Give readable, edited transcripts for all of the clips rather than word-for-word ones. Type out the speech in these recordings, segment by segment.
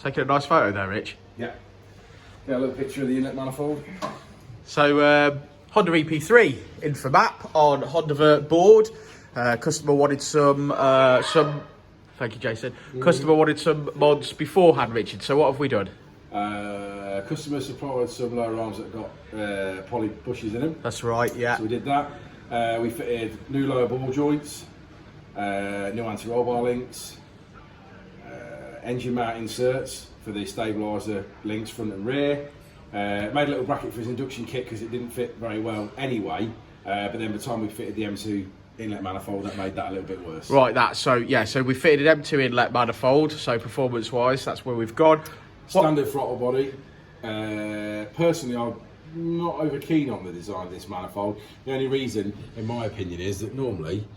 Taking a nice photo there, Rich. Yeah. Yeah, a little picture of the inlet manifold. So, Honda EP3 in for map on Honda Vert board. Customer wanted some. Thank you, Jason. Customer wanted some mods beforehand, Richard. So what have we done? Customer supplied some lower arms that got poly bushes in them. That's right. Yeah. So we did that. We fitted new lower ball joints, new anti-roll bar links, engine mount inserts for the stabiliser links front and rear. Made a little bracket for his induction kit because it didn't fit very well anyway. But then by the time we fitted the M2 inlet manifold, that made that a little bit worse. Right. So we fitted an M2 inlet manifold. So performance-wise, that's where we've gone. Standard throttle body. Personally, I'm not over keen on the design of this manifold. The only reason, in my opinion, is that normally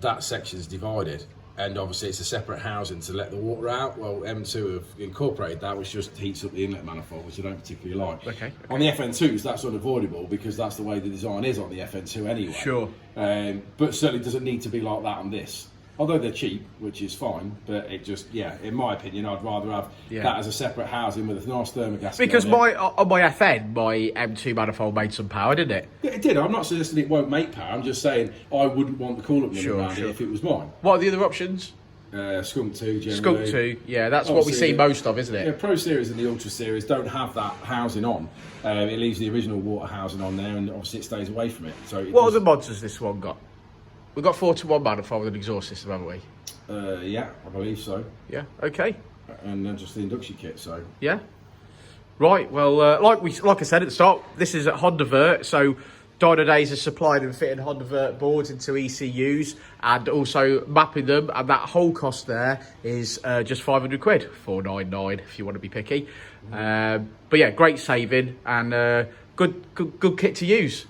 that section's divided, and obviously it's a separate housing to let the water out. Well, M2 have incorporated that, which just heats up the inlet manifold, which I don't particularly like. Okay. On the FN2s, that's unavoidable because that's the way the design is on the FN2 anyway. Sure. But certainly doesn't need to be like that on this. Although they're cheap, which is fine, but it just, yeah, in my opinion, I'd rather have that as a separate housing with a nice thermogasket. Because on my FN, my M2 manifold made some power, didn't it? Yeah, it did. I'm not suggesting it won't make power. I'm just saying I wouldn't want the coolant running around it if it was mine. What are the other options? Skunk 2, generally. Skunk 2, yeah, that's what we see most of, isn't it? Yeah, Pro Series and the Ultra Series don't have that housing on. It leaves the original water housing on there, and obviously it stays away from it. So what other mods has this one got? We've got 4-to-1 manifold with an exhaust system, haven't we? Yeah, I believe so. Yeah, okay. And then just the induction kit, so. Yeah. Right, well, like I said at the start, this is at Honda Vert, so Dynodaze has supplied and fitted Honda Vert boards into ECUs and also mapping them, and that whole cost there is just 500 quid, 499 if you want to be picky. But yeah, great saving and good kit to use.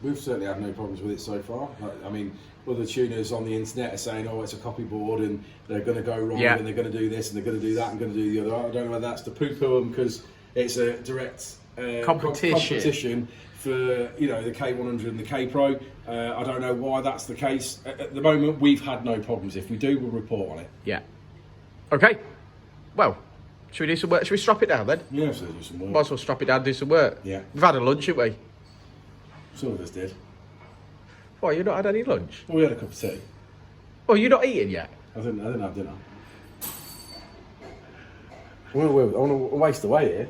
We've certainly had no problems with it so far. I mean, other tuners on the internet are saying, oh, it's a copy board and they're going to go wrong and they're going to do this and they're going to do that and going to do the other. I don't know whether that's to poo-poo them because it's a direct competition for, you know, the K100 and the K Pro. I don't know why that's the case. At the moment, we've had no problems. If we do, we'll report on it. Yeah. Okay. Well, should we do some work? Should we strap it down then? Yeah, so do some work. Might as well strap it down and do some work. Yeah. We've had a lunch, haven't we? Some of us did. Why, you not had any lunch? Well, we had a cup of tea. Oh, you're not eating yet? I didn't have dinner. I want to waste away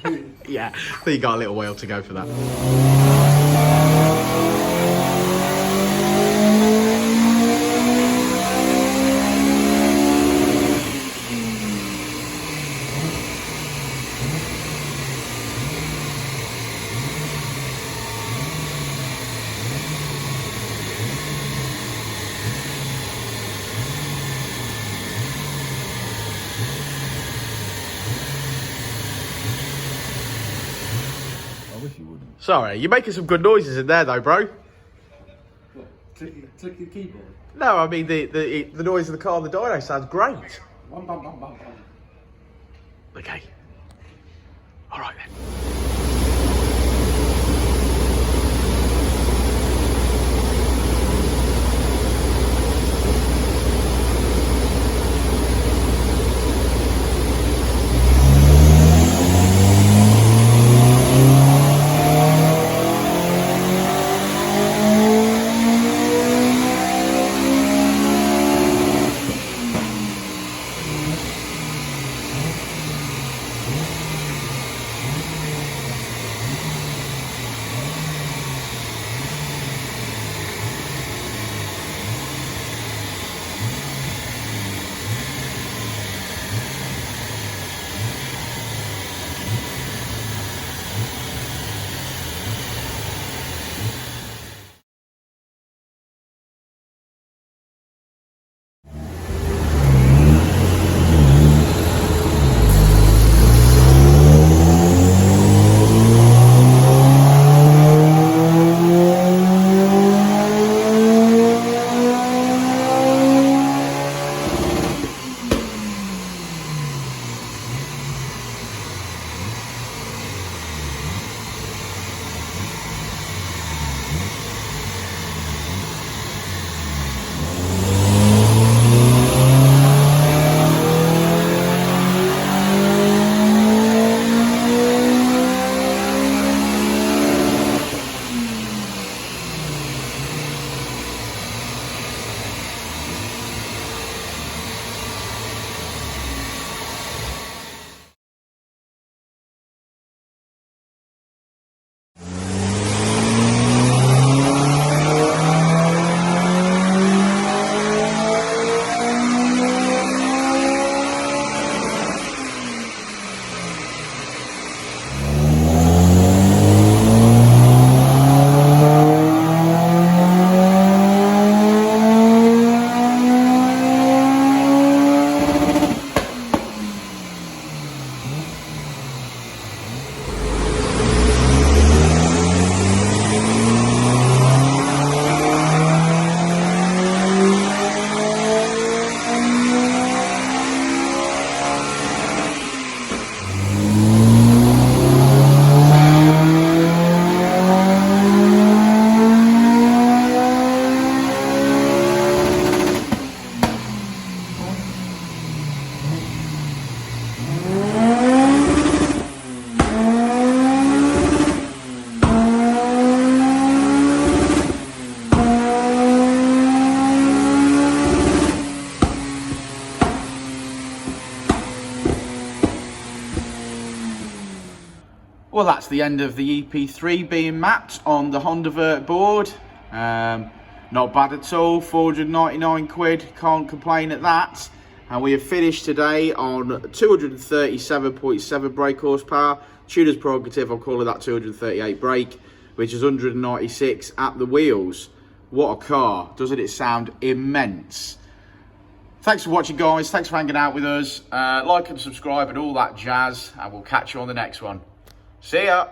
here. Yeah, I think you got a little while to go for that. Sorry, you're making some good noises in there though, bro. What, click your keyboard? No, I mean the noise of the car on the dyno sounds great. Bum, bum, bum, bum, bum. Okay. All right then. Well, that's the end of the EP3 being mapped on the Honda Vert board. Not bad at all, 499 quid, can't complain at that. And we have finished today on 237.7 brake horsepower. Tuner's prerogative, I'll call it that 238 brake, which is 196 at the wheels. What a car, doesn't it sound immense? Thanks for watching, guys, thanks for hanging out with us. Like and subscribe and all that jazz, and we'll catch you on the next one. See ya!